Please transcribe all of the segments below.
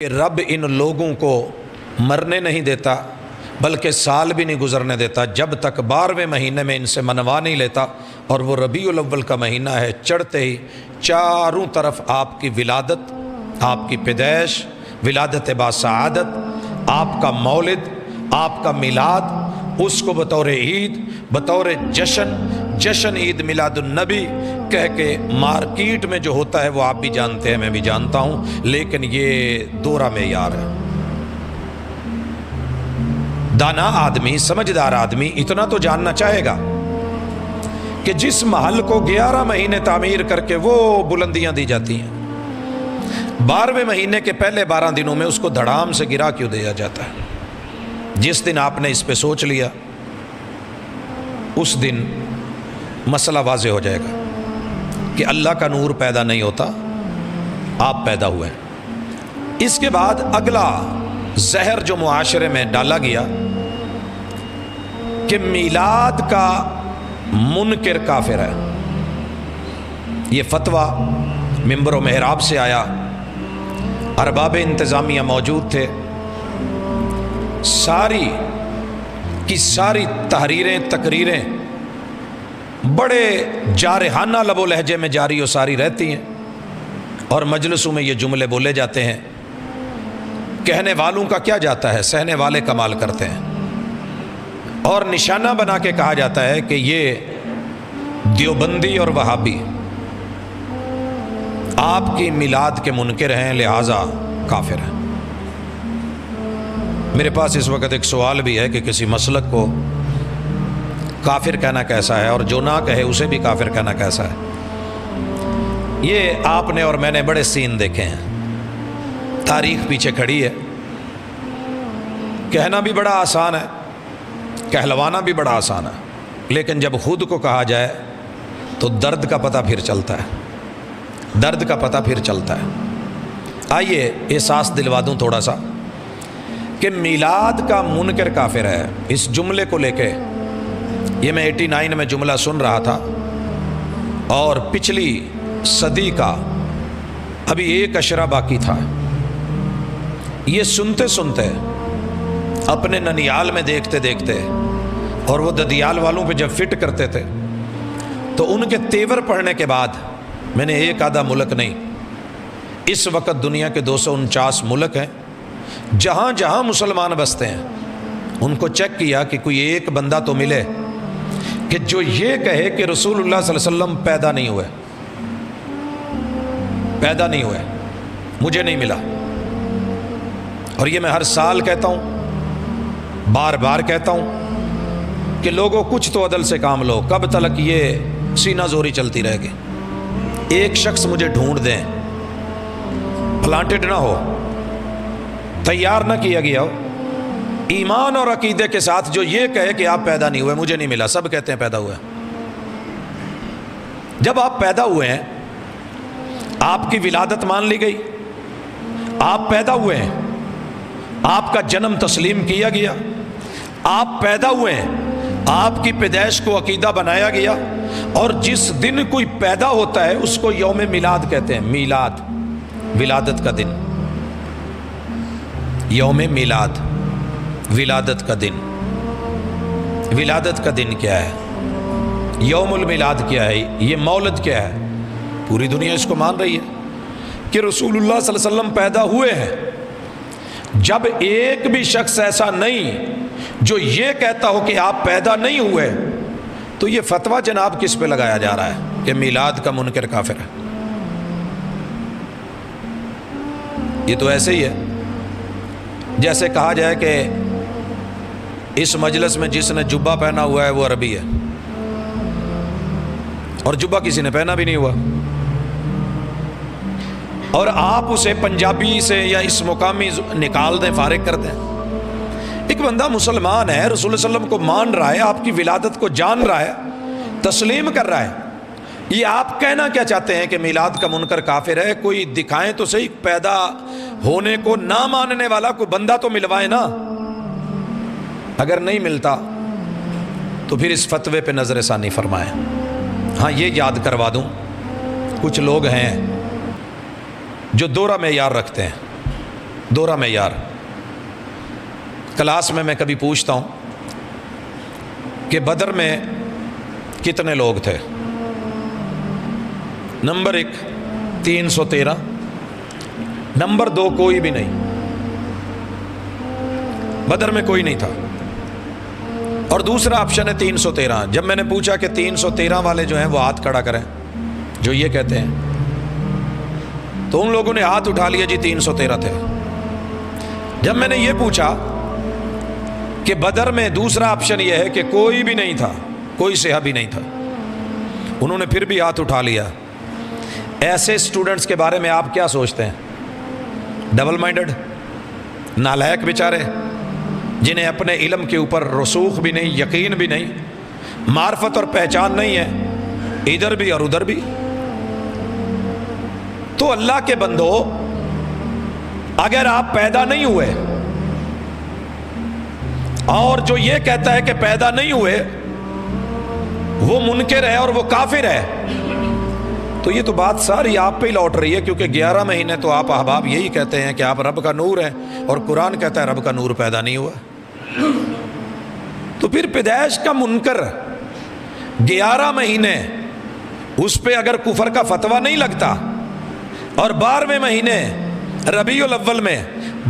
کہ رب ان لوگوں کو مرنے نہیں دیتا بلکہ سال بھی نہیں گزرنے دیتا جب تک 12ویں مہینے میں ان سے منوا نہیں لیتا، اور وہ ربیع الاول کا مہینہ ہے، چڑھتے ہی چاروں طرف آپ کی ولادت، آپ کی پیدائش، ولادت باسعادت، آپ کا مولد، آپ کا میلاد، اس کو بطور عید، بطور جشن عید میلاد النبی کہہ کے مارکیٹ میں جو ہوتا ہے وہ آپ بھی جانتے ہیں، میں بھی جانتا ہوں، لیکن یہ دوہرا معیار ہے۔ دانا آدمی، سمجھدار آدمی اتنا تو جاننا چاہے گا کہ جس محل کو 11 مہینے تعمیر کر کے وہ بلندیاں دی جاتی ہیں، 12ویں مہینے کے پہلے 12 دنوں میں اس کو دھڑام سے گرا کیوں دیا جاتا ہے؟ جس دن آپ نے اس پہ سوچ لیا اس دن مسئلہ واضح ہو جائے گا کہ اللہ کا نور پیدا نہیں ہوتا، آپ پیدا ہوئے۔ اس کے بعد اگلا زہر جو معاشرے میں ڈالا گیا کہ میلاد کا منکر کافر ہے، یہ فتویٰ منبر و محراب سے آیا، ارباب انتظامیہ موجود تھے، ساری کی ساری تحریریں تقریریں بڑے جارحانہ لب و لہجے میں جاری و ساری رہتی ہیں، اور مجلسوں میں یہ جملے بولے جاتے ہیں، کہنے والوں کا کیا جاتا ہے، سہنے والے کمال کرتے ہیں، اور نشانہ بنا کے کہا جاتا ہے کہ یہ دیوبندی اور وہابی آپ کی میلاد کے منکر ہیں، لہذا کافر ہیں۔ میرے پاس اس وقت ایک سوال بھی ہے کہ کسی مسلک کو کافر کہنا کیسا ہے، اور جو نہ کہے اسے بھی کافر کہنا کیسا ہے؟ یہ آپ نے اور میں نے بڑے سین دیکھے ہیں، تاریخ پیچھے کھڑی ہے، کہنا بھی بڑا آسان ہے، کہلوانا بھی بڑا آسان ہے، لیکن جب خود کو کہا جائے تو درد کا پتہ پھر چلتا ہے، درد کا پتہ پھر چلتا ہے۔ آئیے احساس دلوا دوں تھوڑا سا کہ میلاد کا منکر کافر ہے، اس جملے کو لے کے یہ میں 89 میں جملہ سن رہا تھا، اور پچھلی صدی کا ابھی ایک اشرہ باقی تھا، یہ سنتے سنتے اپنے ننیال میں دیکھتے دیکھتے، اور وہ ددیال والوں پہ جب فٹ کرتے تھے تو ان کے تیور پڑھنے کے بعد میں نے ایک آدھا ملک نہیں، اس وقت دنیا کے 249 ملک ہیں، جہاں جہاں مسلمان بستے ہیں ان کو چیک کیا کہ کوئی ایک بندہ تو ملے کہ جو یہ کہے کہ رسول اللہ صلی اللہ علیہ وسلم پیدا نہیں ہوئے، پیدا نہیں ہوئے، مجھے نہیں ملا۔ اور یہ میں ہر سال کہتا ہوں، بار بار کہتا ہوں کہ لوگوں کچھ تو عدل سے کام لو، کب تک یہ سینہ زوری چلتی رہے گی؟ ایک شخص مجھے ڈھونڈ دیں، پلانٹڈ نہ ہو، تیار نہ کیا گیا ہو، ایمان اور عقیدے کے ساتھ جو یہ کہے کہ آپ پیدا نہیں ہوئے، مجھے نہیں ملا۔ سب کہتے ہیں پیدا ہوئے۔ جب آپ پیدا ہوئے ہیں، آپ کی ولادت مان لی گئی، آپ پیدا ہوئے ہیں، آپ کا جنم تسلیم کیا گیا، آپ پیدا ہوئے ہیں، آپ کی پیدائش کو عقیدہ بنایا گیا، اور جس دن کوئی پیدا ہوتا ہے اس کو یوم میلاد کہتے ہیں۔ میلاد، ولادت کا دن، یوم میلاد، ولادت کا دن۔ ولادت کا دن کیا ہے؟ یوم المیلاد کیا ہے؟ یہ مولد کیا ہے؟ پوری دنیا اس کو مان رہی ہے کہ رسول اللہ صلی اللہ علیہ وسلم پیدا ہوئے ہیں۔ جب ایک بھی شخص ایسا نہیں جو یہ کہتا ہو کہ آپ پیدا نہیں ہوئے، تو یہ فتویٰ جناب کس پہ لگایا جا رہا ہے کہ میلاد کا منکر کافر ہے؟ یہ تو ایسے ہی ہے جیسے کہا جائے کہ اس مجلس میں جس نے جبہ پہنا ہوا ہے وہ عربی ہے، اور جبہ کسی نے پہنا بھی نہیں ہوا، اور آپ اسے پنجابی سے یا اس مقامی نکال دیں، فارغ کر دیں۔ ایک بندہ مسلمان ہے، رسول اللہ علیہ وسلم کو مان رہا ہے، آپ کی ولادت کو جان رہا ہے، تسلیم کر رہا ہے، یہ آپ کہنا کیا چاہتے ہیں کہ میلاد کا منکر کافر ہے؟ کوئی دکھائیں تو صحیح، پیدا ہونے کو نہ ماننے والا کوئی بندہ تو ملوائے نا۔ اگر نہیں ملتا تو پھر اس فتوے پہ نظر ثانی فرمائیں۔ ہاں یہ یاد کروا دوں، کچھ لوگ ہیں جو دوہرا معیار رکھتے ہیں، دوہرا معیار. کلاس میں کبھی پوچھتا ہوں کہ بدر میں کتنے لوگ تھے؟ نمبر 1 313، نمبر 2 کوئی بھی نہیں، بدر میں کوئی نہیں تھا. اور دوسرا آپشن ہے 313. جب میں نے پوچھا کہ 313 والے جو ہیں وہ ہاتھ کھڑا کریں جو یہ کہتے ہیں، تو ان لوگوں نے ہاتھ اٹھا لیا جی 313 تھے. جب میں نے یہ پوچھا کہ بدر میں دوسرا آپشن یہ ہے کہ کوئی بھی نہیں تھا، کوئی صحابی نہیں تھا، انہوں نے پھر بھی ہاتھ اٹھا لیا. ایسے اسٹوڈنٹس کے بارے میں آپ کیا سوچتے ہیں؟ ڈبل مائنڈڈ، نالائق بیچارے، جنہیں اپنے علم کے اوپر رسوخ بھی نہیں، یقین بھی نہیں، معرفت اور پہچان نہیں ہے، ادھر بھی اور ادھر بھی. تو اللہ کے بندو، اگر آپ پیدا نہیں ہوئے اور جو یہ کہتا ہے کہ پیدا نہیں ہوئے وہ منکر ہے اور وہ کافر ہے، تو یہ تو بات ساری آپ پہ ہی لوٹ رہی ہے، کیونکہ 11 مہینے تو آپ احباب یہی کہتے ہیں کہ آپ رب کا نور ہیں، اور قرآن کہتا ہے رب کا نور پیدا نہیں ہوا. تو پھر پیدائش کا منکر 11 مہینے اس پہ اگر کفر کا فتویٰ نہیں لگتا، اور 12ویں مہینے ربیع الاول میں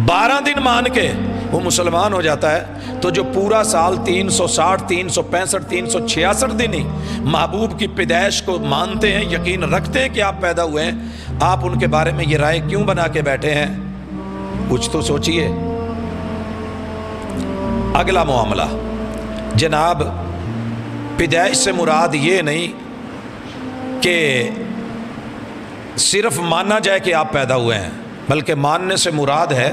12 دن مان کے وہ مسلمان ہو جاتا ہے، تو جو پورا سال 360 365 366 دن ہی محبوب کی پیدائش کو مانتے ہیں، یقین رکھتے ہیں کہ آپ پیدا ہوئے ہیں، آپ ان کے بارے میں یہ رائے کیوں بنا کے بیٹھے ہیں؟ کچھ تو سوچئے. اگلا معاملہ جناب، پیدائش سے مراد یہ نہیں کہ صرف مانا جائے کہ آپ پیدا ہوئے ہیں، بلکہ ماننے سے مراد ہے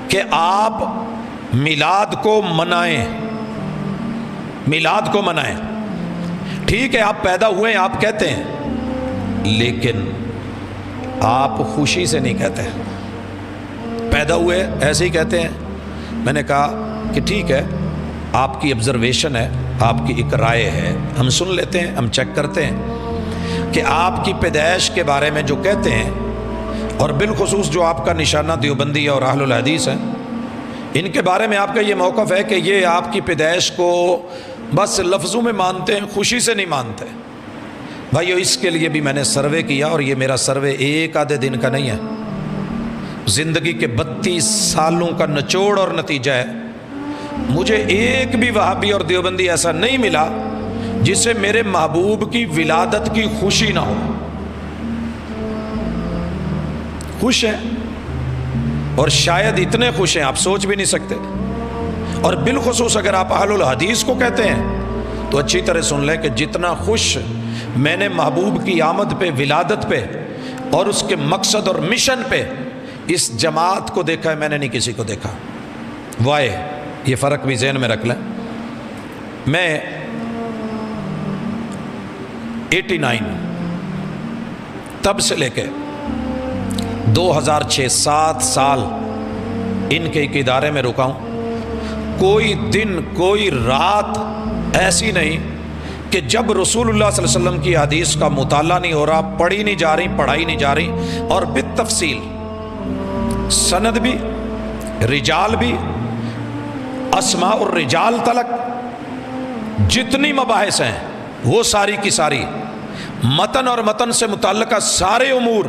کہ آپ میلاد کو منائیں، میلاد کو منائیں. ٹھیک ہے آپ پیدا ہوئے ہیں آپ کہتے ہیں، لیکن آپ خوشی سے نہیں کہتے. پیدا ہوئے ایسے ہی کہتے ہیں. میں نے کہا کہ ٹھیک ہے، آپ کی آبزرویشن ہے، آپ کی ایک رائے ہے، ہم سن لیتے ہیں، ہم چیک کرتے ہیں کہ آپ کی پیدائش کے بارے میں جو کہتے ہیں، اور بالخصوص جو آپ کا نشانہ دیوبندی اور اہل الحدیث ہیں، ان کے بارے میں آپ کا یہ موقف ہے کہ یہ آپ کی پیدائش کو بس لفظوں میں مانتے ہیں، خوشی سے نہیں مانتے. بھائیو، اس کے لیے بھی میں نے سروے کیا، اور یہ میرا سروے ایک آدھے دن کا نہیں ہے، زندگی کے 32 سالوں کا نچوڑ اور نتیجہ ہے. مجھے ایک بھی وہابی اور دیوبندی ایسا نہیں ملا جسے میرے محبوب کی ولادت کی خوشی نہ ہو. خوش ہیں، اور شاید اتنے خوش ہیں آپ سوچ بھی نہیں سکتے. اور بالخصوص اگر آپ اہل الحدیث کو کہتے ہیں تو اچھی طرح سن لیں کہ جتنا خوش میں نے محبوب کی آمد پہ، ولادت پہ، اور اس کے مقصد اور مشن پہ اس جماعت کو دیکھا ہے، میں نے نہیں کسی کو دیکھا. وائے، یہ فرق بھی ذہن میں رکھ لیں. میں 89 تب سے لے کے 2006 7 سال ان کے ایک ادارے میں رکا ہوں. کوئی دن کوئی رات ایسی نہیں کہ جب رسول اللہ صلی اللہ علیہ وسلم کی حدیث کا مطالعہ نہیں ہو رہا، پڑھی نہیں جا رہی، پڑھائی نہیں جا رہی، اور بالتفصیل سند بھی، رجال بھی، اسماء الرجال تلک جتنی مباحث ہیں وہ ساری کی ساری، متن اور متن سے متعلقہ سارے امور،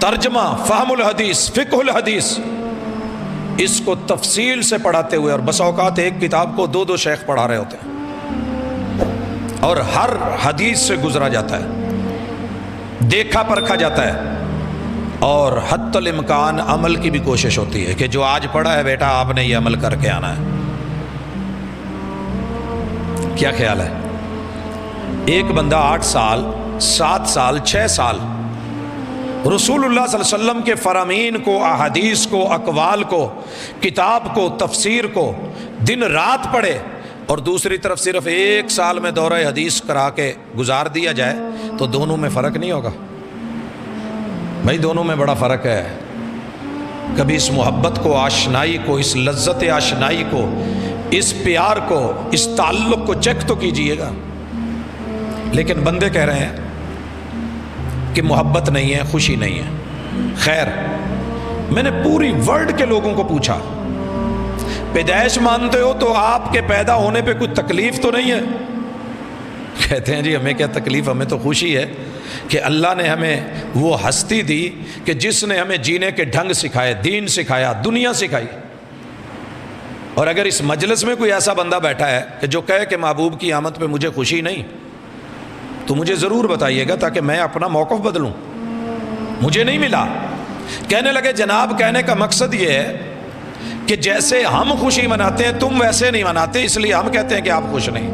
ترجمہ، فہم الحدیث، فقہ الحدیث، اس کو تفصیل سے پڑھاتے ہوئے، اور بس اوقات ایک کتاب کو 2 شیخ پڑھا رہے ہوتے ہیں، اور ہر حدیث سے گزرا جاتا ہے، دیکھا پرکھا جاتا ہے، اور حتی الامکان عمل کی بھی کوشش ہوتی ہے کہ جو آج پڑھا ہے بیٹا آپ نے یہ عمل کر کے آنا ہے. کیا خیال ہے؟ ایک بندہ 8 سال 7 سال 6 سال رسول اللہ صلی اللہ علیہ وسلم کے فرامین کو، احادیث کو، اقوال کو، کتاب کو، تفسیر کو دن رات پڑھے، اور دوسری طرف صرف 1 سال میں دورہ حدیث کرا کے گزار دیا جائے، تو دونوں میں فرق نہیں ہوگا؟ بھائی دونوں میں بڑا فرق ہے. کبھی اس محبت کو، آشنائی کو، اس لذت آشنائی کو، اس پیار کو، اس تعلق کو چیک تو کیجئے گا. لیکن بندے کہہ رہے ہیں کہ محبت نہیں ہے، خوشی نہیں ہے. خیر، میں نے پوری ورلڈ کے لوگوں کو پوچھا پیدائش مانتے ہو تو آپ کے پیدا ہونے پہ کوئی تکلیف تو نہیں ہے؟ کہتے ہیں جی ہمیں کیا تکلیف، ہمیں تو خوشی ہے کہ اللہ نے ہمیں وہ ہستی دی کہ جس نے ہمیں جینے کے ڈھنگ سکھائے، دین سکھایا، دنیا سکھائی۔ اور اگر اس مجلس میں کوئی ایسا بندہ بیٹھا ہے کہ جو کہے کہ محبوب کی آمد پہ مجھے خوشی نہیں، تو مجھے ضرور بتائیے گا تاکہ میں اپنا موقف بدلوں۔ مجھے نہیں ملا۔ کہنے لگے جناب کہنے کا مقصد یہ ہے کہ جیسے ہم خوشی مناتے ہیں تم ویسے نہیں مناتے، اس لیے ہم کہتے ہیں کہ آپ خوش نہیں۔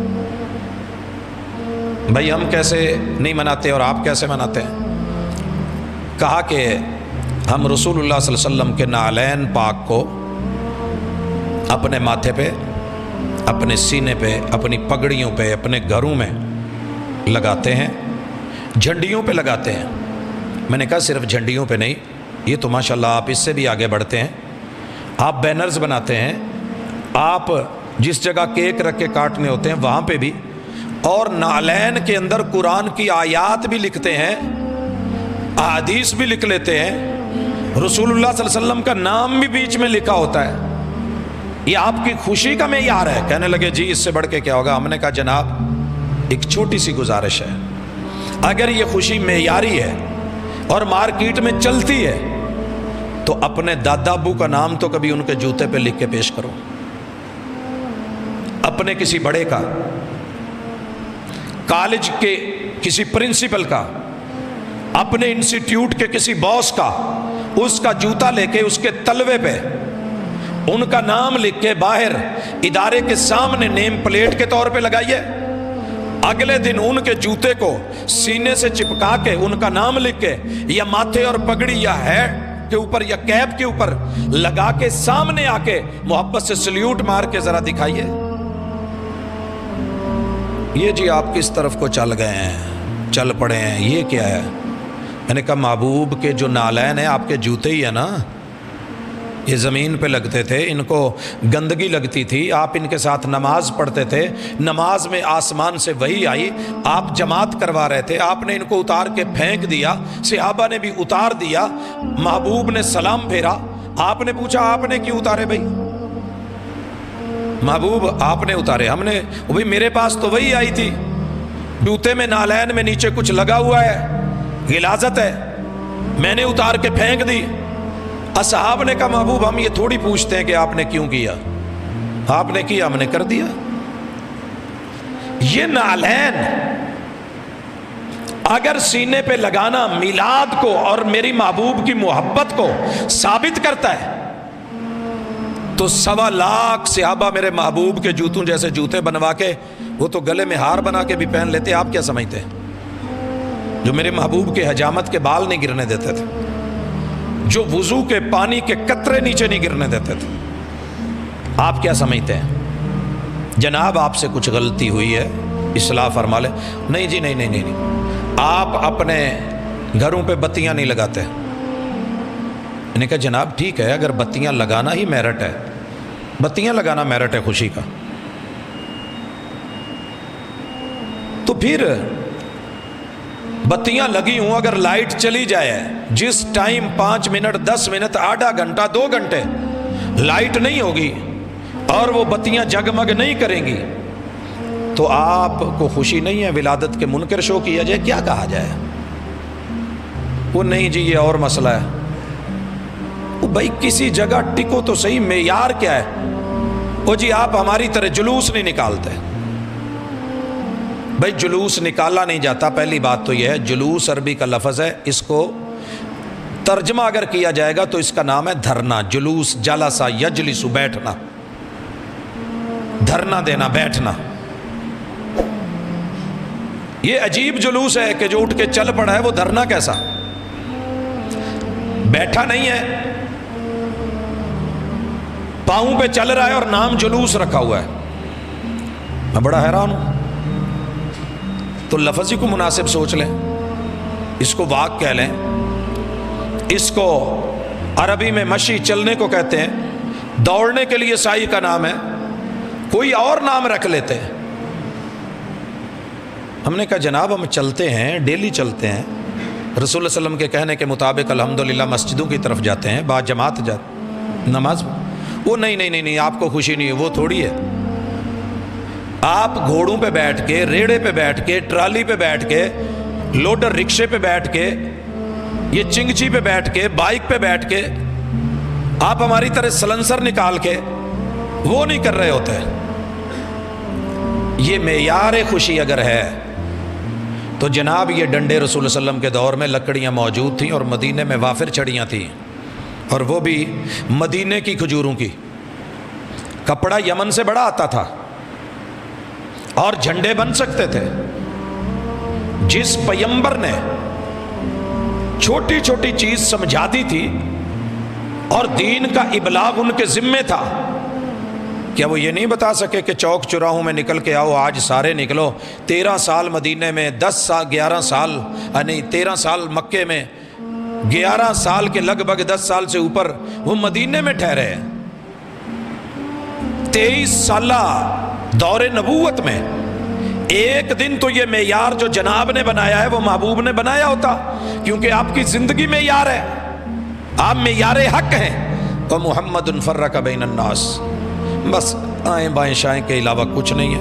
بھائی ہم کیسے نہیں مناتے اور آپ کیسے مناتے ہیں؟ کہا کہ ہم رسول اللہ صلی اللہ علیہ وسلم کے نعلین پاک کو اپنے ماتھے پہ، اپنے سینے پہ، اپنی پگڑیوں پہ، اپنے گھروں میں لگاتے ہیں، جھنڈیوں پہ لگاتے ہیں۔ میں نے کہا صرف جھنڈیوں پہ نہیں، یہ تو ماشاءاللہ آپ اس سے بھی آگے بڑھتے ہیں، آپ بینرز بناتے ہیں، آپ جس جگہ کیک رکھ کے کاٹنے ہوتے ہیں وہاں پہ بھی، اور نعلین کے اندر قرآن کی آیات بھی لکھتے ہیں، احادیث بھی لکھ لیتے ہیں، رسول اللہ صلی اللہ علیہ وسلم کا نام بھی بیچ میں لکھا ہوتا ہے۔ یہ آپ کی خوشی کا معیار ہے؟ کہنے لگے جی اس سے بڑھ کے کیا ہوگا۔ ہم نے کہا جناب ایک چھوٹی سی گزارش ہے، اگر یہ خوشی معیاری ہے اور مارکیٹ میں چلتی ہے تو اپنے دادا ابو کا نام تو کبھی ان کے جوتے پہ لکھ کے پیش کرو، اپنے کسی بڑے کا، کالج کے کسی پرنسپل کا، اپنے انسٹیٹیوٹ کے کسی باس کا، اس کا جوتا لے کے اس کے تلوے پہ ان کا نام لکھ کے باہر ادارے کے سامنے نیم پلیٹ کے طور پہ لگائیے۔ اگلے دن ان کے جوتے کو سینے سے چپکا کے ان کا نام لکھ کے یا ماتھے اور پگڑی یا ہیٹ کے اوپر یا کیپ کے اوپر لگا کے سامنے آ کے محبت سے سلیوٹ مار کے ذرا دکھائیے۔ یہ جی آپ کس طرف کو چل گئے ہیں، چل پڑے ہیں، یہ کیا ہے؟ میں نے کہا محبوب کے جو نعلین ہیں آپ کے جوتے ہی ہیں نا، یہ زمین پہ لگتے تھے، ان کو گندگی لگتی تھی، آپ ان کے ساتھ نماز پڑھتے تھے، نماز میں آسمان سے وحی آئی، آپ جماعت کروا رہے تھے، آپ نے ان کو اتار کے پھینک دیا، صحابہ نے بھی اتار دیا، محبوب نے سلام پھیرا، آپ نے پوچھا آپ نے کیوں اتارے؟ بھائی محبوب آپ نے اتارے، ہم نے بھائی میرے پاس تو وہی آئی تھی، جوتے میں نعلین میں نیچے کچھ لگا ہوا ہے، غلاظت ہے، میں نے اتار کے پھینک دی۔ اصحاب نے کہا محبوب ہم یہ تھوڑی پوچھتے ہیں کہ آپ نے کیوں کیا، آپ نے کیا ہم نے کر دیا۔ یہ نعلین اگر سینے پہ لگانا میلاد کو اور میری محبوب کی محبت کو ثابت کرتا ہے تو 1.25 لاکھ صحابہ میرے محبوب کے جوتوں جیسے جوتے بنوا کے وہ تو گلے میں ہار بنا کے بھی پہن لیتے، آپ کیا سمجھتے ہیں؟ جو میرے محبوب کے حجامت کے بال نہیں گرنے دیتے تھے، جو وضو کے پانی کے قطرے نیچے نہیں گرنے دیتے تھے، آپ کیا سمجھتے ہیں؟ جناب آپ سے کچھ غلطی ہوئی ہے، اصلاح فرما لیں۔ نہیں جی نہیں نہیں نہیں نہیں، آپ اپنے گھروں پہ بتیاں نہیں لگاتے۔ میں نے کہا جناب ٹھیک ہے، اگر بتیاں لگانا ہی میرٹ ہے، بتیاں لگانا میرٹ ہے خوشی کا، تو پھر بتیاں لگی ہوں، اگر لائٹ چلی جائے جس ٹائم 5 منٹ 10 منٹ آدھا گھنٹہ 2 گھنٹے لائٹ نہیں ہوگی اور وہ بتیاں جگمگ نہیں کریں گی تو آپ کو خوشی نہیں ہے؟ ولادت کے منکر شو کیا جائے، کیا کہا جائے؟ وہ نہیں جی یہ اور مسئلہ ہے۔ وہ بھائی کسی جگہ ٹکو تو صحیح، معیار کیا ہے؟ وہ جی آپ ہماری طرح جلوس نہیں نکالتے۔ بھائی جلوس نکالا نہیں جاتا، پہلی بات تو یہ ہے جلوس عربی کا لفظ ہے، اس کو ترجمہ اگر کیا جائے گا تو اس کا نام ہے دھرنا۔ جلوس جلسا یجلس، بیٹھنا، دھرنا دینا، بیٹھنا۔ یہ عجیب جلوس ہے کہ جو اٹھ کے چل پڑا ہے، وہ دھرنا کیسا؟ بیٹھا نہیں ہے، پاؤں پہ چل رہا ہے اور نام جلوس رکھا ہوا ہے۔ میں بڑا حیران ہوں۔ تو لفظ ہی کو مناسب سوچ لیں، اس کو واق کہہ لیں، اس کو عربی میں مشی چلنے کو کہتے ہیں، دوڑنے کے لیے سائی کا نام ہے، کوئی اور نام رکھ لیتے ہیں۔ ہم نے کہا جناب ہم چلتے ہیں، ڈیلی چلتے ہیں، رسول اللہ علیہ وسلم کے کہنے کے مطابق الحمدللہ مسجدوں کی طرف جاتے ہیں، با جماعت جاتے نماز، وہ نہیں آپ کو خوشی نہیں ہے، وہ تھوڑی ہے۔ آپ گھوڑوں پہ بیٹھ کے، ریڑے پہ بیٹھ کے، ٹرالی پہ بیٹھ کے، لوڈر رکشے پہ بیٹھ کے، یہ چنگچی پہ بیٹھ کے، بائک پہ بیٹھ کے، آپ ہماری طرح سلنسر نکال کے وہ نہیں کر رہے ہوتے۔ یہ معیار خوشی اگر ہے تو جناب یہ ڈنڈے رسول اللہ علیہ وسلم کے دور میں لکڑیاں موجود تھیں اور مدینے میں وافر چھڑیاں تھیں، اور وہ بھی مدینے کی کھجوروں کی۔ کپڑا یمن سے بڑا آتا تھا اور جھنڈے بن سکتے تھے۔ جس پیغمبر نے چھوٹی چھوٹی چیز سمجھا دی تھی اور دین کا ابلاغ ان کے ذمے تھا، کیا وہ یہ نہیں بتا سکے کہ چوک چوراہوں میں نکل کے آؤ، آج سارے نکلو؟ 13 سال مدینے میں، 11 سال نہیں 13 سال مکے میں، 11 سال کے لگ بھگ 10 سال سے اوپر وہ مدینے میں ٹھہرے ہیں۔ 23 سالہ دور نبوت میں ایک دن تو یہ معیار جو جناب نے بنایا ہے وہ محبوب نے بنایا ہوتا، کیونکہ آپ کی زندگی معیار ہے، آپ معیار حق ہیں۔ اور محمد فرق بین الناس، بس آئیں بائیں شائیں کے علاوہ کچھ نہیں ہے۔